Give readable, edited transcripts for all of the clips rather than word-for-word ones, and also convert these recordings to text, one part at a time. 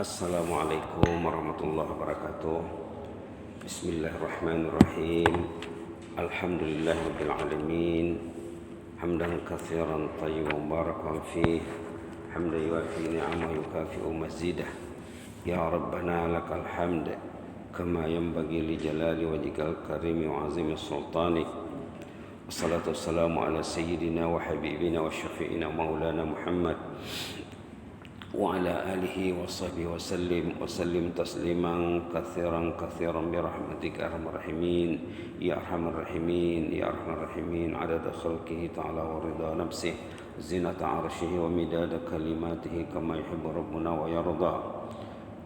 Assalamualaikum warahmatullahi wabarakatuh. Bismillahirrahmanirrahim. Alhamdulillahirabbil alamin. Hamdan katsiran tayyiban barakan fih. Hamdan yuwafi ni'amahu yukafi'u mazidah. Ya Rabbana lakal hamd kama yanbaghi li jalali wajhikal karimi wa 'azimi sultanik. Wassalatu wassalamu ala sayyidina wa habibina wa syafi'ina maulana Muhammad wa ala alihi wa sahbihi wa sallim tasliman katsiran bi rahmatika arhamar rahimin ya arhamar rahimin adada khalqihi ta'ala wa ridha nafsihi zinata arsyihi wa midada kalimatihi kama yuhibbu rabbuna wa yarda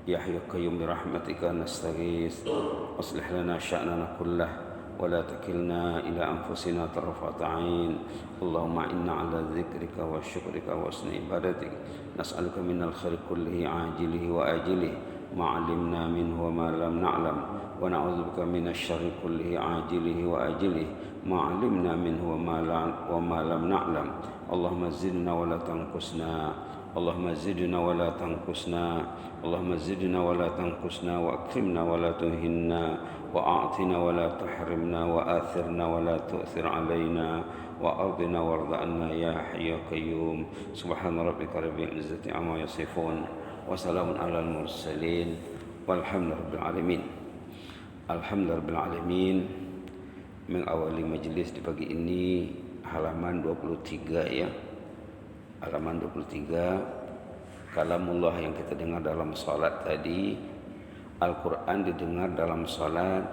ya hayyu qayyum bi rahmatika nastaghits aslih lana sya'nana kullahu ولا تكلنا إلى أنفسنا طرفة عين اللهم إنا على ذكرك وشكرك وحسن عبادتك نسألك من الخير كله عاجله وآجله ما علمنا منه وما لم نعلم ونعوذ بك من الشر كله عاجله وآجله ما علمنا منه وما لم نعلم اللهم زدنا ولا تنقصنا اللهم زدنا ولا تنقصنا اللهم زدنا ولا تنقصنا وأكرمنا ولا تهنا وأعطنا ولا تحرمنا وآثرنا ولا تؤثر علينا وأرضنا وارض عنا يا حي يا قيوم سبحان ربك رب العزة عما يصفون وسلام على المرسلين والحمد لله رب العالمين. Alhamdulillah rabbil alamin. Mengawali majelis di pagi ini halaman 23 ya. Halaman 23 kalamullah yang kita dengar dalam salat tadi. Al-Quran didengar dalam salat,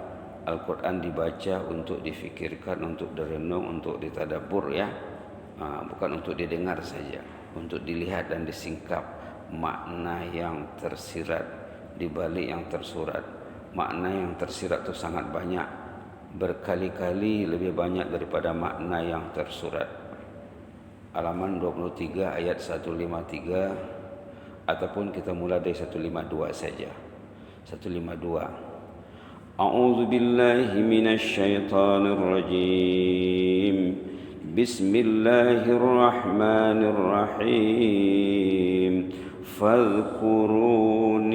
Al-Quran dibaca untuk difikirkan, untuk direnung, untuk ditadabbur ya. Bukan untuk didengar saja, untuk dilihat dan disingkap makna yang tersirat di balik yang tersurat. Makna yang tersirat itu sangat banyak, berkali-kali lebih banyak daripada makna yang tersurat. Halaman 23 ayat 153 ataupun kita mulai dari 152 saja. 152. A'udzu billahi minasy syaithanir rajim. Bismillahirrahmanirrahim. Fadhkuruni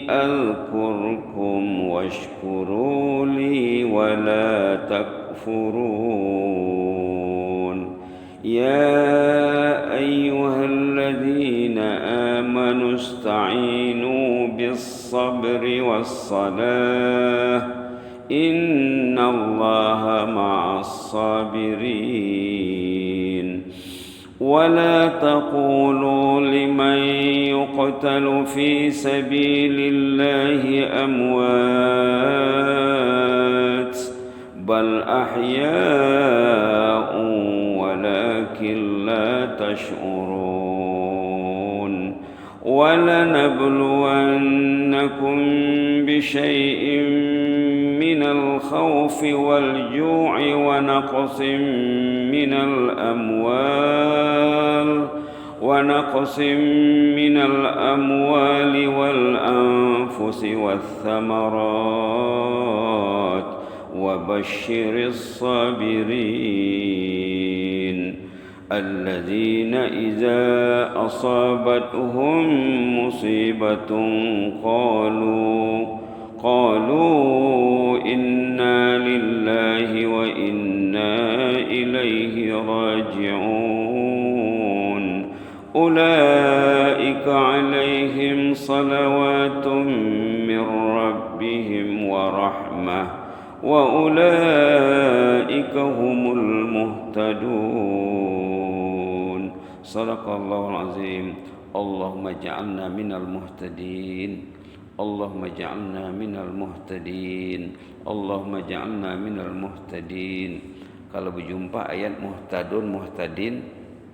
adhkurkum washkuruli wa la takfurun. Ya ayyuhalladzina amanu ista'inu bis-sabri was-salah innallaha ma'as-sabirin. ولا تقولوا لمن يقتل في سبيل الله أموات بل أحياء ولكن لا تشعرون ولنبلونكم بشيء من الخوف والجوع ونقص من الأموال والأنفس والثمرات وبشر الصابرين الذين إذا أصابتهم مصيبة قالوا إنا لله وإنا إليه راجعون أولئك عليهم صلوات من ربهم ورحمة وأولئك هم المهتدون. صدق الله العظيم. اللهم اجعلنا من المهتدين. اللهم اجعلنا من المهتدين. اللهم اجعلنا من المهتدين. Kalau berjumpa ayat muhtadun muhtadin,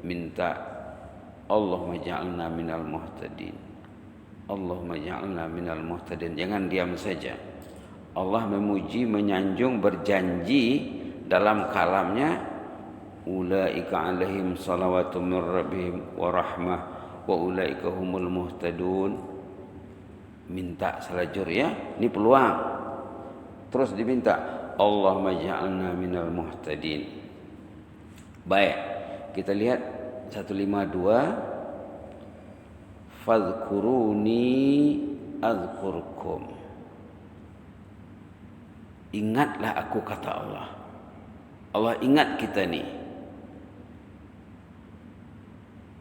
minta Allahumma ja'alna minal muhtadin. Allahumma ja'alna minal muhtadin. Jangan diam saja. Allah memuji, menyanjung, berjanji dalam kalamnya, ulaika alaihim salawatu min rabbihim wa rahmah wa ulaika humul muhtadun. Minta selajur ya, ini peluang. Terus diminta Allahumma ja'alna minal muhtadin. Baik, Kita lihat 152. Fadhkuruni azkurkum. Ingatlah aku, kata Allah. Allah ingat kita ni.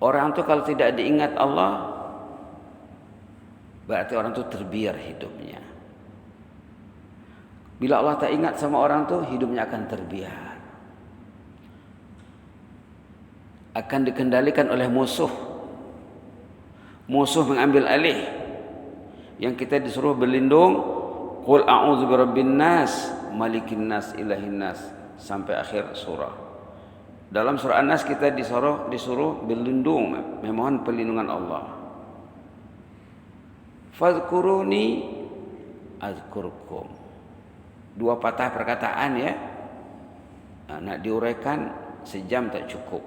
Orang tu kalau tidak diingat Allah, berarti orang tu terbiar hidupnya. Bila Allah tak ingat sama orang tu, hidupnya akan terbiar. Akan dikendalikan oleh musuh. Musuh mengambil alih. Yang kita disuruh berlindung, qul a'udzu birabbin nas, malikin nas, ilahin nas, sampai akhir surah. Dalam surah An-Nas kita disuruh berlindung, memohon perlindungan Allah. Fadhkuruni azkurkum. 2 patah perkataan ya. Nak diuraikan sejam tak cukup.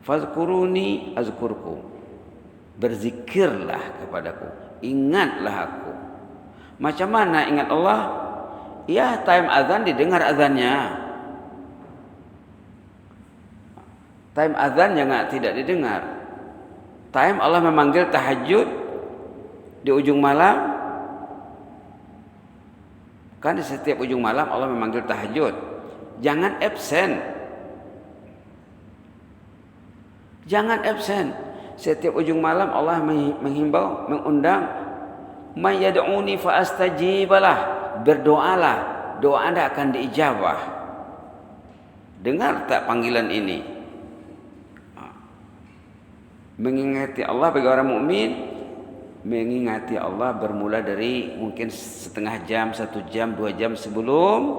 Fadhkuruni azkurkum. Berzikirlah kepadaku, ingatlah aku. Macam mana ingat Allah? Ya, time azan didengar azannya. Time azan jangan tidak didengar. Time Allah memanggil tahajud di ujung malam. Kan di setiap ujung malam Allah memanggil tahajud. Jangan absen. Jangan absen. Setiap ujung malam Allah menghimbau, mengundang, "May yad'uni fa astajibalah." Berdoalah, doa Anda akan diijabah. Dengar tak panggilan ini? Mengingati Allah bagi orang mukmin, mengingati Allah bermula dari mungkin setengah jam, 1 jam, 2 jam sebelum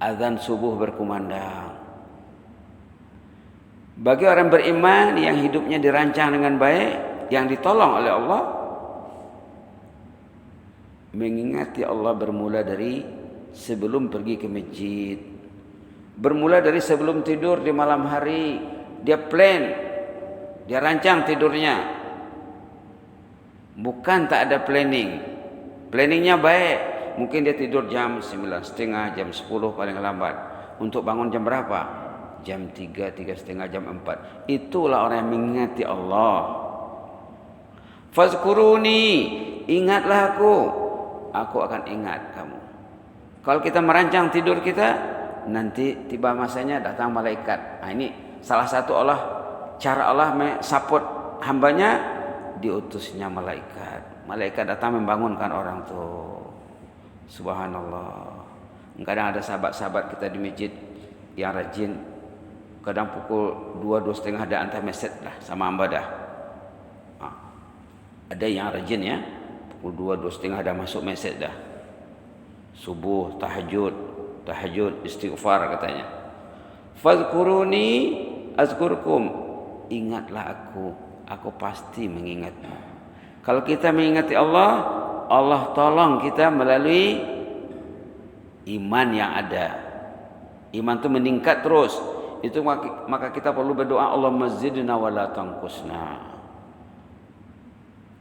azan subuh berkumandang. Bagi orang beriman yang hidupnya dirancang dengan baik, yang ditolong oleh Allah, mengingati Allah bermula dari sebelum pergi ke masjid, bermula dari sebelum tidur di malam hari. Dia plan, dia rancang tidurnya, bukan tak ada planning. Planningnya baik. Mungkin dia tidur jam 9.30, jam 10 paling lambat. Untuk bangun jam berapa? Jam 3, 3.30, jam 4. Itulah orang yang mengingati Allah. Fazkuruni, ingatlah aku akan ingat kamu. Kalau kita merancang tidur kita, nanti tiba masanya datang malaikat. Nah, ini salah satu cara Allah support hambanya, diutusnya malaikat. Malaikat datang membangunkan orang tu. Subhanallah. Kadang ada sahabat-sahabat kita di masjid yang rajin. Kadang pukul 2, 2.30 ada hantar mesej lah sama hamba dah. Ada yang rajin ya. Pukul 2, 2.30 ada masuk mesej dah. Subuh, tahajud, istighfar katanya. Fadhkuruni azkurkum. Ingatlah aku pasti mengingatmu. Kalau kita mengingati Allah, Allah tolong kita melalui iman yang ada. Iman itu meningkat terus. Itu maka kita perlu berdoa, Allahumma zidna wa la tanqusna.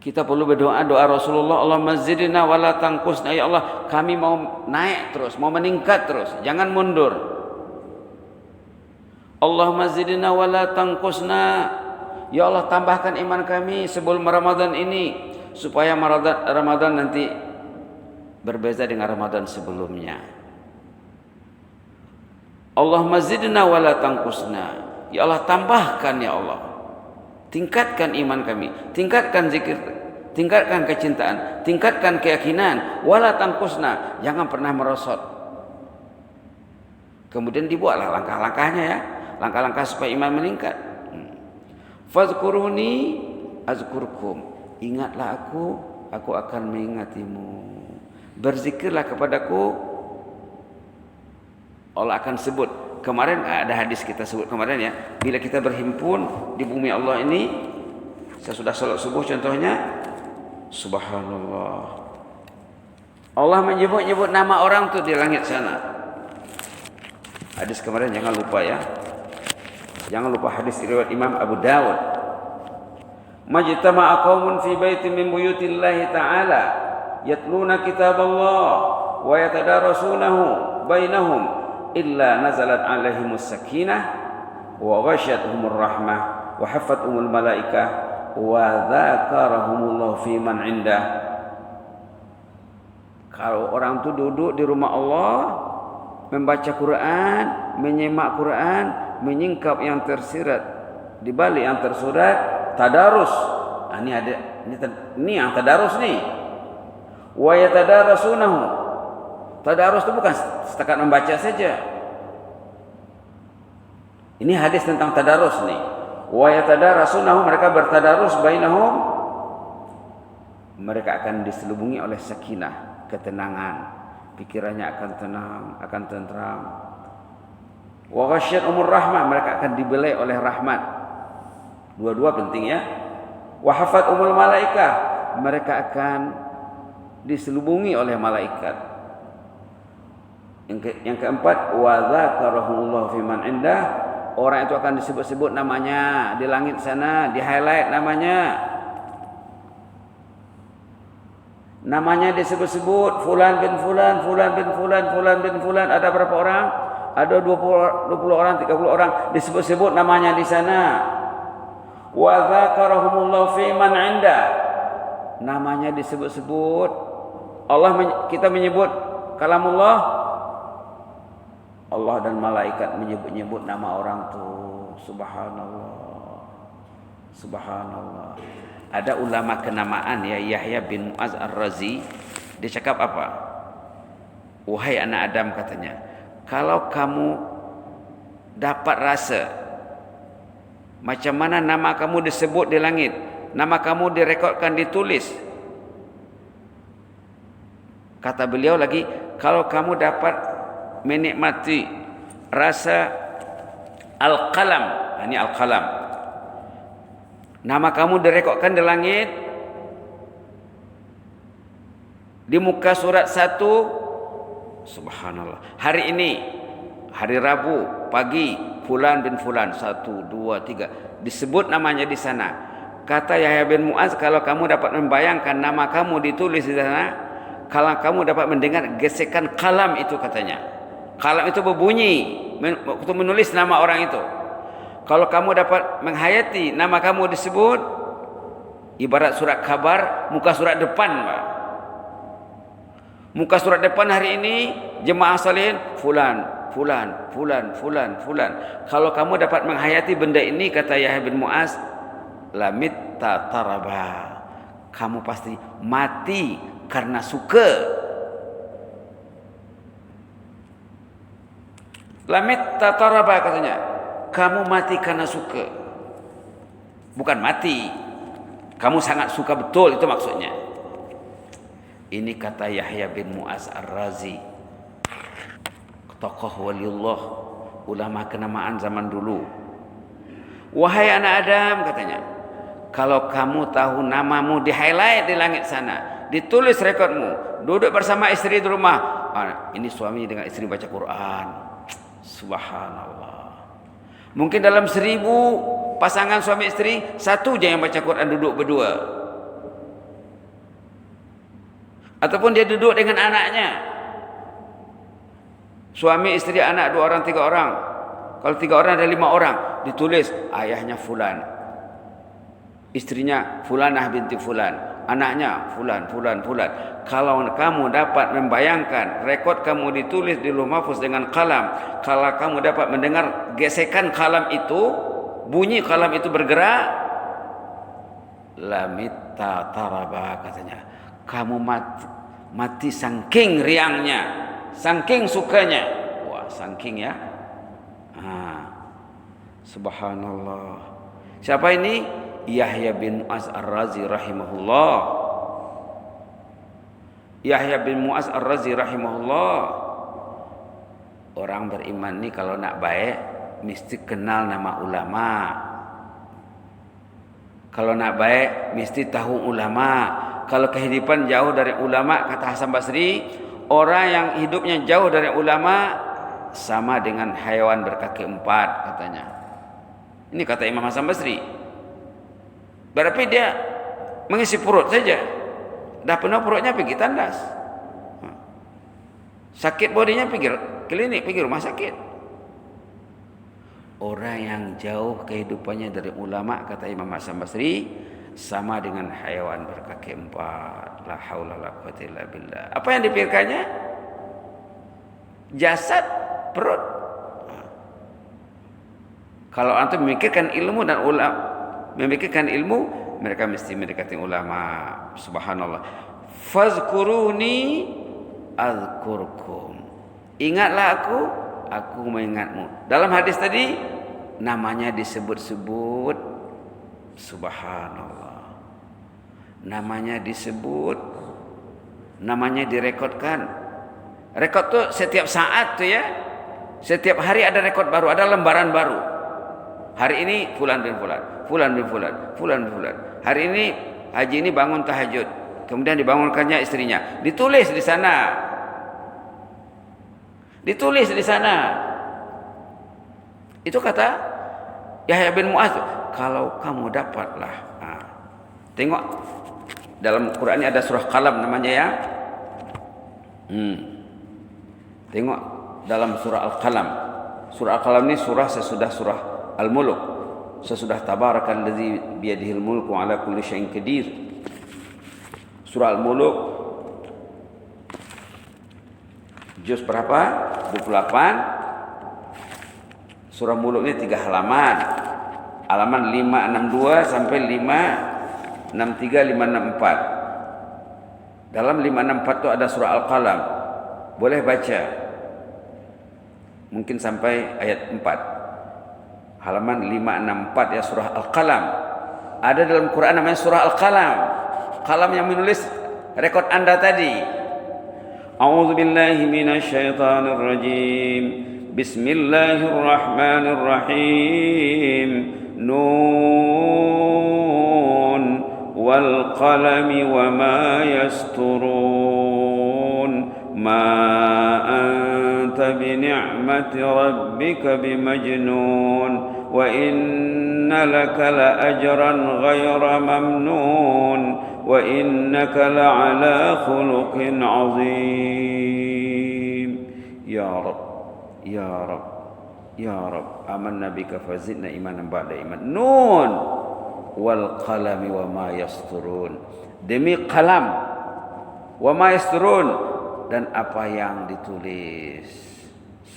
Kita perlu berdoa doa Rasulullah, Allahumma zidna wa la tanqusna. Ya Allah, kami mau naik terus, mau meningkat terus, jangan mundur. Allahumma zidna wa la tanqusna. Ya Allah, tambahkan iman kami sebelum Ramadan ini, supaya Ramadan nanti berbeza dengan Ramadan sebelumnya. Allahumma zidna wa la tanqusna. Ya Allah, tambahkan ya Allah. Tingkatkan iman kami, tingkatkan zikir, tingkatkan kecintaan, tingkatkan keyakinan, wa la tanqusna. Jangan pernah merosot. Kemudian dibuatlah langkah-langkahnya ya. Langkah-langkah supaya iman meningkat. Fadhkuruni azkurkum. Ingatlah aku akan mengingatimu. Berzikirlah kepadaku, Allah akan sebut. Kemarin ada hadis kita sebut kemarin ya. Bila kita berhimpun di bumi Allah ini, sesudah salat subuh contohnya, subhanallah. Allah menyebut-nyebut nama orang tu di langit sana. Hadis kemarin jangan lupa ya. Jangan lupa hadis riwayat Imam Abu Dawud. Majtama'a qaumun fi baitin min buyutillahi ta'ala yatluna kitaballah wa yatadarasunahu bainahum illa nazalat alaihimus sakinah wa ghasyiyatuhumur rahmah wa hafathumul malaikah wa dzakarahumullahu fi man indah. Kalau orang tu duduk di rumah Allah, membaca Quran, menyimak Quran, menyingkap yang tersirat di balik yang tersurat, tadarus. Ini yang tadarus nih. Wa yatadarasunahu. Tadarus itu bukan setakat membaca saja. Ini hadis tentang tadarus nih. Wa yatadarasunahu, mereka bertadarus bainahum. Mereka akan diselubungi oleh sakinah, ketenangan. Pikirannya akan tenang, akan tentram. Wa ghasyiyatuhumur rahmah, mereka akan dibelai oleh rahmat. Dua-dua penting ya. Wa hafathumul malaikah, mereka akan diselubungi oleh malaikat. Yang keempat, wa dzakarahumullahu fi man indah, orang itu akan disebut-sebut namanya di langit sana, di highlight namanya. Namanya disebut-sebut fulan bin fulan, fulan bin fulan, fulan bin fulan. Ada berapa orang? Ada 20 orang, 30 orang disebut-sebut namanya di sana. Wa dzakarahumullahu fi man 'inda. Namanya disebut-sebut. Kita menyebut kalamullah. Allah dan malaikat menyebut-nyebut nama orang tu. Subhanallah. Subhanallah. Ada ulama kenamaan ya, Yahya bin Mu'az Ar-Razi. Dia cakap apa? Wahai anak Adam, katanya, kalau kamu dapat rasa macam mana nama kamu disebut di langit, nama kamu direkodkan, ditulis. Kata beliau lagi, kalau kamu dapat menikmati rasa al-qalam, ini al-qalam, nama kamu direkodkan di langit, di muka surat 1, subhanallah, hari ini, hari Rabu pagi, fulan bin fulan, 1, 2, 3, disebut namanya di sana. Kata Yahya bin Mu'az, kalau kamu dapat membayangkan nama kamu ditulis di sana, kalau kamu dapat mendengar gesekan kalam itu, katanya, kalam itu berbunyi untuk menulis nama orang itu. Kalau kamu dapat menghayati nama kamu disebut, ibarat surat kabar, muka surat depan, Pak. Muka surat depan hari ini, jemaah salihin, fulan, fulan, fulan, fulan, fulan. Kalau kamu dapat menghayati benda ini, kata Yahya bin Mu'az, lamit tataraba, kamu pasti mati karena suka. Lamit tataraba, katanya, kamu mati karena suka. Bukan mati, kamu sangat suka betul, itu maksudnya. Ini kata Yahya bin Mu'az Ar-Razi, tokoh waliullah, ulama kenamaan zaman dulu. Wahai anak Adam, katanya, kalau kamu tahu namamu di highlight di langit sana, ditulis rekodmu, duduk bersama istri di rumah, ini suami dengan istri baca Quran, subhanallah. Mungkin dalam 1000 pasangan suami istri, 1 je yang baca Quran, duduk berdua. Ataupun dia duduk dengan anaknya, suami istri anak 2 orang 3 orang. Kalau 3 orang ada 5 orang, ditulis ayahnya fulan, istrinya fulanah binti fulan, anaknya fulan, fulan, fulan. Kalau kamu dapat membayangkan rekod kamu ditulis di Lauh Mahfuz dengan kalam, kalau kamu dapat mendengar gesekan kalam itu, bunyi kalam itu bergerak, lamita taraba, katanya, kamu mati saking riangnya, saking sukanya. Wah, saking ya. Subhanallah. Siapa ini? Yahya bin Mu'az Ar-Razi rahimahullah. Yahya bin Mu'az Ar-Razi rahimahullah. Orang beriman ni kalau nak baik mesti kenal nama ulama. Kalau nak baik mesti tahu ulama. Kalau kehidupan jauh dari ulama, kata Hasan Basri, orang yang hidupnya jauh dari ulama sama dengan haiwan berkaki 4, katanya. Ini kata Imam Hasan Basri. Berarti dia mengisi perut saja, dah penuh perutnya pergi tandas, sakit bodinya pergi klinik, pergi rumah sakit. Orang yang jauh kehidupannya dari ulama, kata Imam Hasan Basri, sama dengan haiwan berkaki 4. La haula la quwwata illa billah. Apa yang dipikirkannya? Jasad, perut. Kalau antum memikirkan ilmu dan memikirkan ilmu, mereka mesti mendekati ulama. Subhanallah. Fazkuruni azkurkum. Ingatlah aku mengingatmu. Dalam hadis tadi namanya disebut-sebut. Subhanallah. Namanya disebut, namanya direkodkan. Rekod tuh setiap saat tuh ya. Setiap hari ada rekod baru, ada lembaran baru. Hari ini fulan bin fulan, fulan bin fulan, fulan bin fulan. Hari ini haji ini bangun tahajud, kemudian dibangunkannya istrinya. Ditulis di sana. Ditulis di sana. Itu kata Yahya bin Mu'adz, kalau kamu dapatlah. Tengok dalam Quran ini ada surah Qalam namanya ya. Tengok dalam surah Al-Qalam. Surah Al-Qalam ini surah sesudah surah Al-Mulk. Sesudah tabarakalladzi biyadihil mulku ala kulli syai'in qadir. Surah Al-Mulk juz berapa? 28. Surah Mulk ini 3 halaman. Halaman 562 sampai 563 564. Dalam 564 itu ada surah Al-Qalam. Boleh baca. Mungkin sampai ayat 4. Halaman 564 ya surah Al-Qalam. Ada dalam Quran namanya surah Al-Qalam. Qalam yang menulis rekod Anda tadi. A'udzubillahi minasyaitonir rajim. Bismillahirrahmanirrahim. Nun wal qalami wama yasturun. Ma anta bi ni'mati rabbika bimajnun wa inna laka la ajran ghayra mamnun wa innaka la ala khuluqin azim. Ya Rabb, ya Rabb, ya Rabb, amanna bika fazidna imanan ba'da iman. Nun wal qalami wa ma yasturun. Demi qalam, wa ma yasturun, dan apa yang ditulis.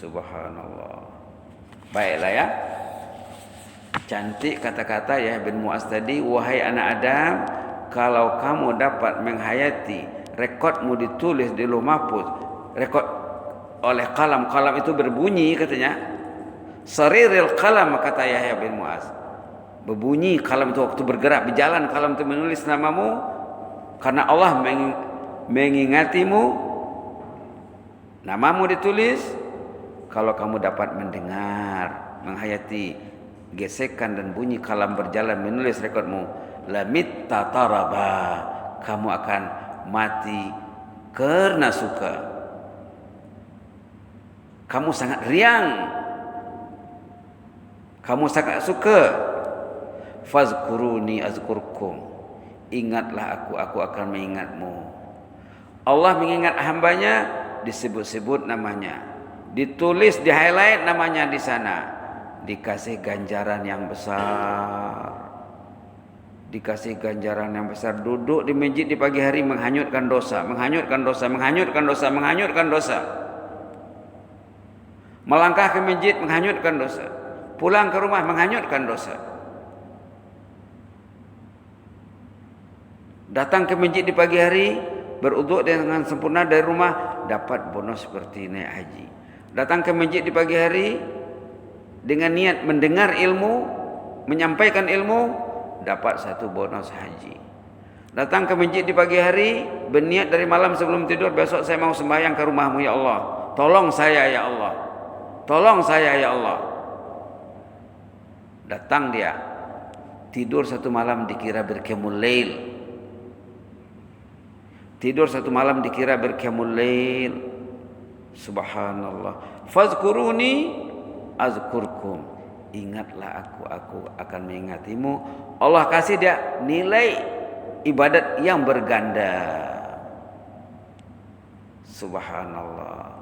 Subhanallah. Baiklah ya. Cantik kata-kata ya bin Mu'adz tadi. Wahai anak Adam, kalau kamu dapat menghayati rekodmu ditulis di Lauh Mahfuz, rekod oleh kalam. Kalam itu berbunyi katanya. Sariril kalam, kata Yahya bin Mu'adz. Berbunyi kalam itu waktu bergerak, berjalan kalam itu menulis namamu. Karena Allah mengingatimu. Namamu ditulis. Kalau kamu dapat mendengar, menghayati gesekan dan bunyi kalam berjalan menulis rekodmu, lamit tataraba, kamu akan mati karena suka. Kamu sangat riang, kamu sangat suka. Fazkuruni azkurkum, ingatlah aku akan mengingatmu. Allah mengingat hambanya, disebut-sebut namanya, ditulis, di highlight namanya di sana, dikasih ganjaran yang besar. Dikasih ganjaran yang besar. Duduk di masjid di pagi hari menghanyutkan dosa, menghanyutkan dosa, menghanyutkan dosa, menghanyutkan dosa. Melangkah ke masjid menghanyutkan dosa. Pulang ke rumah menghanyutkan dosa. Datang ke masjid di pagi hari, beruduk dengan sempurna dari rumah, dapat bonus seperti naik haji. Datang ke masjid di pagi hari dengan niat mendengar ilmu, menyampaikan ilmu, dapat satu bonus haji. Datang ke masjid di pagi hari, berniat dari malam sebelum tidur, besok saya mau sembahyang ke rumahmu ya Allah. Tolong saya ya Allah. Tolong saya ya Allah. Datang dia, tidur satu malam dikira berqiyamul lail. Tidur satu malam dikira berqiyamul lail. Subhanallah. Fazkuruni azkurkum. Ingatlah aku akan mengingatimu. Allah kasih dia nilai ibadat yang berganda. Subhanallah.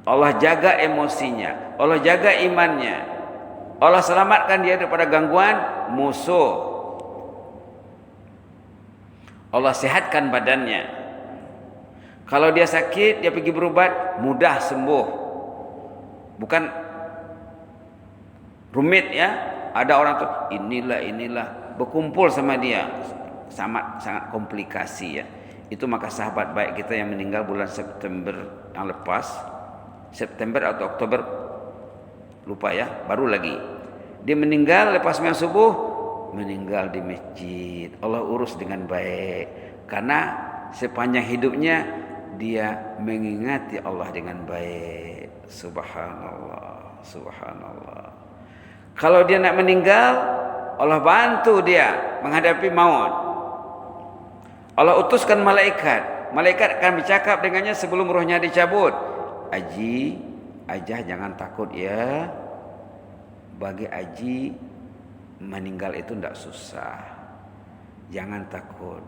Allah jaga emosinya, Allah jaga imannya, Allah selamatkan dia daripada gangguan musuh, Allah sehatkan badannya. Kalau dia sakit, dia pergi berubat, mudah sembuh. Bukan rumit ya. Ada orang tuh inilah berkumpul sama dia, sangat komplikasi ya. Itu maka sahabat baik kita yang meninggal bulan September yang lepas, September atau Oktober, lupa ya, baru lagi. Dia meninggal lepas sembahyang subuh, meninggal di masjid. Allah urus dengan baik karena sepanjang hidupnya dia mengingati Allah dengan baik. Subhanallah, subhanallah. Kalau dia nak meninggal, Allah bantu dia menghadapi maut. Allah utuskan malaikat. Malaikat akan bercakap dengannya sebelum rohnya dicabut. Aji, Ajah jangan takut ya. Bagi Aji meninggal itu tidak susah. Jangan takut.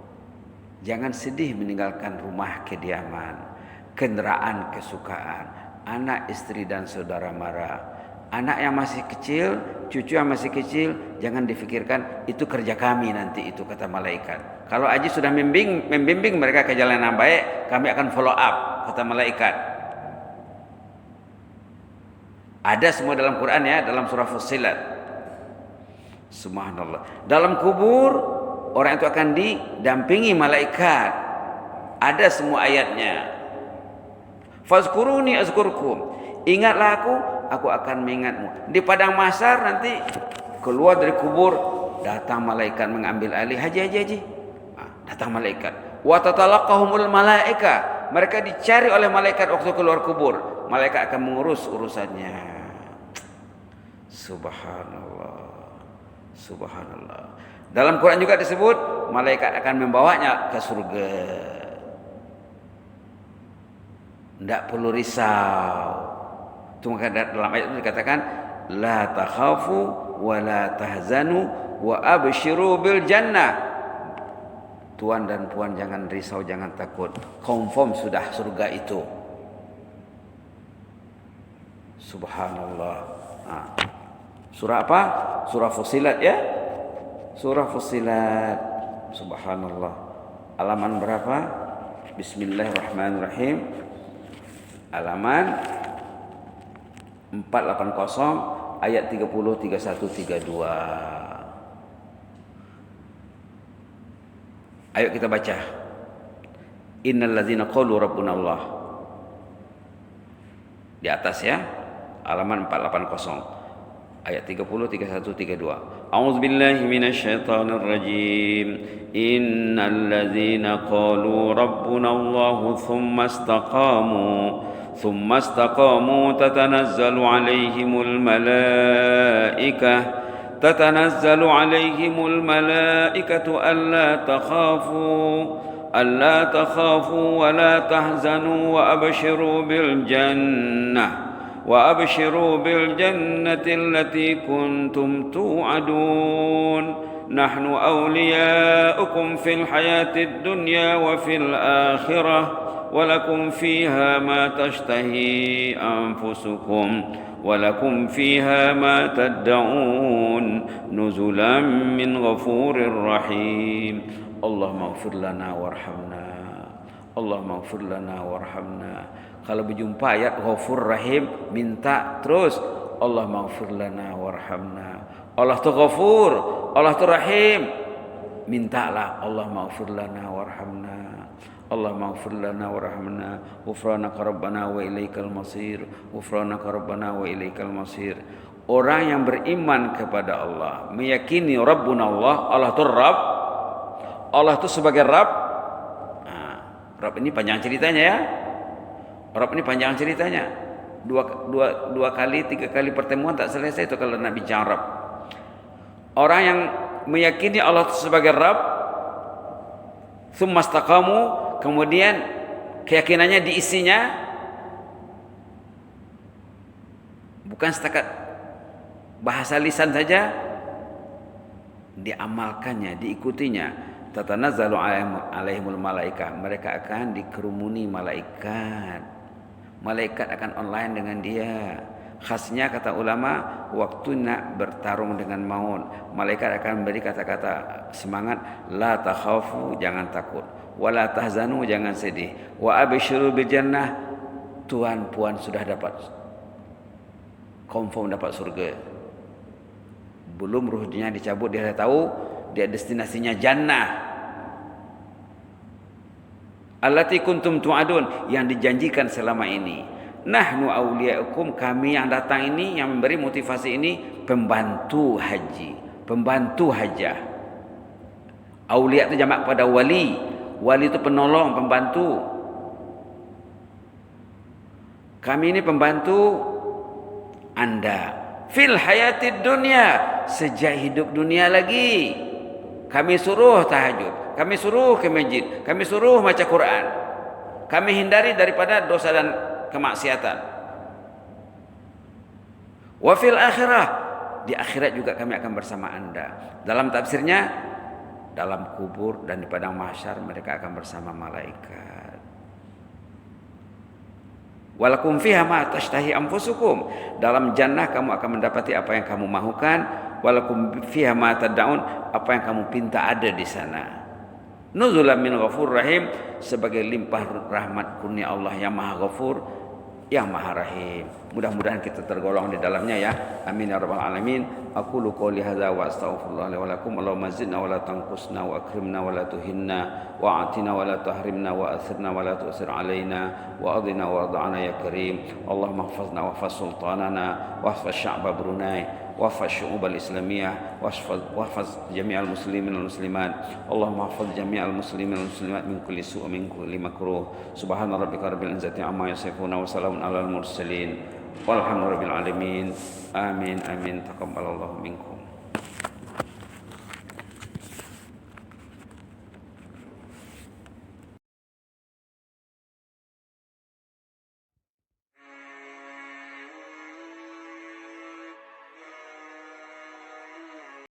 Jangan sedih meninggalkan rumah kediaman, kendaraan kesukaan, anak, istri dan saudara mara. Anak yang masih kecil, cucu yang masih kecil, jangan difikirkan itu kerja kami nanti, itu kata malaikat. Kalau Aji sudah membimbing mereka ke jalan yang baik, kami akan follow up, kata malaikat. Ada semua dalam Quran ya, dalam surah Fussilat. Subhanallah. Dalam kubur orang itu akan didampingi malaikat. Ada semua ayatnya. Fazkuruni azkurkum. Ingatlah aku akan mengingatmu. Di padang mahsyar nanti keluar dari kubur, datang malaikat mengambil alih. Haji. Datang malaikat. Wa tatalaqahumul malaika. Mereka dicari oleh malaikat waktu keluar kubur. Malaikat akan mengurus urusannya. Subhanallah. Subhanallah. Dalam Quran juga disebut malaikat akan membawanya ke surga. Tidak perlu risau. Itu dalam ayat itu dikatakan la takhafu wa la tahzanu wa abshiru bil jannah. Tuan dan puan jangan risau, jangan takut. Confirm sudah surga itu. Subhanallah. Surah apa? Surah Fussilat ya. Surah Fussilat. Subhanallah. Halaman berapa? Bismillahirrahmanirrahim. Halaman 480 ayat 30, 31, 32. Ayo kita baca. Innal ladzina qalu rabbuna Allah. Di atas ya. Halaman 480 ayat 30, 31, 32. A'udzubillahi minasyaitonir rajim. Innal ladzina qalu rabbuna Allah tsumma istaqamu تتنزل عليهم الملائكة ألا تخافوا ولا تحزنوا وأبشروا بالجنة التي كنتم توعدون نحن أولياؤكم في الحياة الدنيا وفي الآخرة ولكم فيها ما تشتهي أنفسكم ولكم فيها ما تدعون نزلا من غفور رحيم اللهم اغفر لنا وارحمنا اللهم اغفir lana warhamna. Kalau berjumpa ayat Ghafur Rahim, minta terus Allahumma ighfir lana warhamna. Allah tu Ghafur, Allah tu Rahim. Mintalah Allahumma ighfir lana warhamna. Allahumma ighfir lana warhamna. Ghufranaka rabbana wa ilaikal masir. Ghufranaka rabbana wa ilaikal masir. Orang yang beriman kepada Allah, meyakini Rabbuna Allah, Allah tu Rabb, Allah tu sebagai Rabb. Rabb ini panjang ceritanya ya. Rabb ini panjang ceritanya. Dua kali, 3 kali pertemuan tak selesai itu kalau nak bincang Rabb. Orang yang meyakini Allah itu sebagai Rabb, tsumma istaqamu, kemudian keyakinannya diisinya bukan setakat bahasa lisan saja, diamalkannya, diikutinya. Tatanazzalu alaihimul malaikah, mereka akan dikerumuni malaikat. Malaikat akan online dengan dia. Khasnya kata ulama, waktu nak bertarung dengan maut, malaikat akan beri kata-kata semangat, la takhafu, jangan takut, wala tahzanu, jangan sedih, wa abshiru bil jannah, tuan puan sudah dapat confirm dapat surga. Belum ruhnya dicabut dia dah tahu dia destinasinya jannah. Allati kuntum tu'adun, yang dijanjikan selama ini. Nahnu awliya'ukum, kami yang datang ini, yang memberi motivasi ini, pembantu haji, pembantu hajah. Awliya itu jamak pada wali. Wali itu penolong, pembantu. Kami ini pembantu Anda fil hayatid dunia, sejak hidup dunia lagi. Kami suruh tahajud, kami suruh ke masjid, kami suruh baca Quran, kami hindari daripada dosa dan kemaksiatan. Wa fil akhirah, di akhirat juga kami akan bersama Anda. Dalam tafsirnya, dalam kubur dan di padang mahsyar mereka akan bersama malaikat. Walakum fiha ma tashtahi anfusukum, dalam jannah kamu akan mendapati apa yang kamu mahukan. Walakum fiha ma tad'un, apa yang kamu pinta ada di sana. Nuzulan min ghafur rahim, sebagai limpah rahmat kurnia Allah yang Maha Ghafur, yang Maha Rahim. Mudah-mudahan kita tergolong di dalamnya ya. Amin ya rabbal alamin. Aqulu qouli hadza wa astaghfirullah li wa lakum. Allahumma zidna wa la tanqusna wa akrimna wa la tuhinna wa atina wa la tahrimna wa athirna wa la tu'sir alaina wa adina wa ad'ana ya karim. Allahumma ihfazna wa ihfaz sultanana wa ihfaz sya'ba Brunei واحفظ الشعوب الإسلامية واحفظ جميع المسلمين والمسلمات. اللهم احفظ جميع المسلمين والمسلمات من كل سوء ومن كل مكروه. سبحان ربك رب العزة عما يصفون وسلام على المرسلين والحمد لله رب العالمين. آمين آمين. تقبل الله منكم.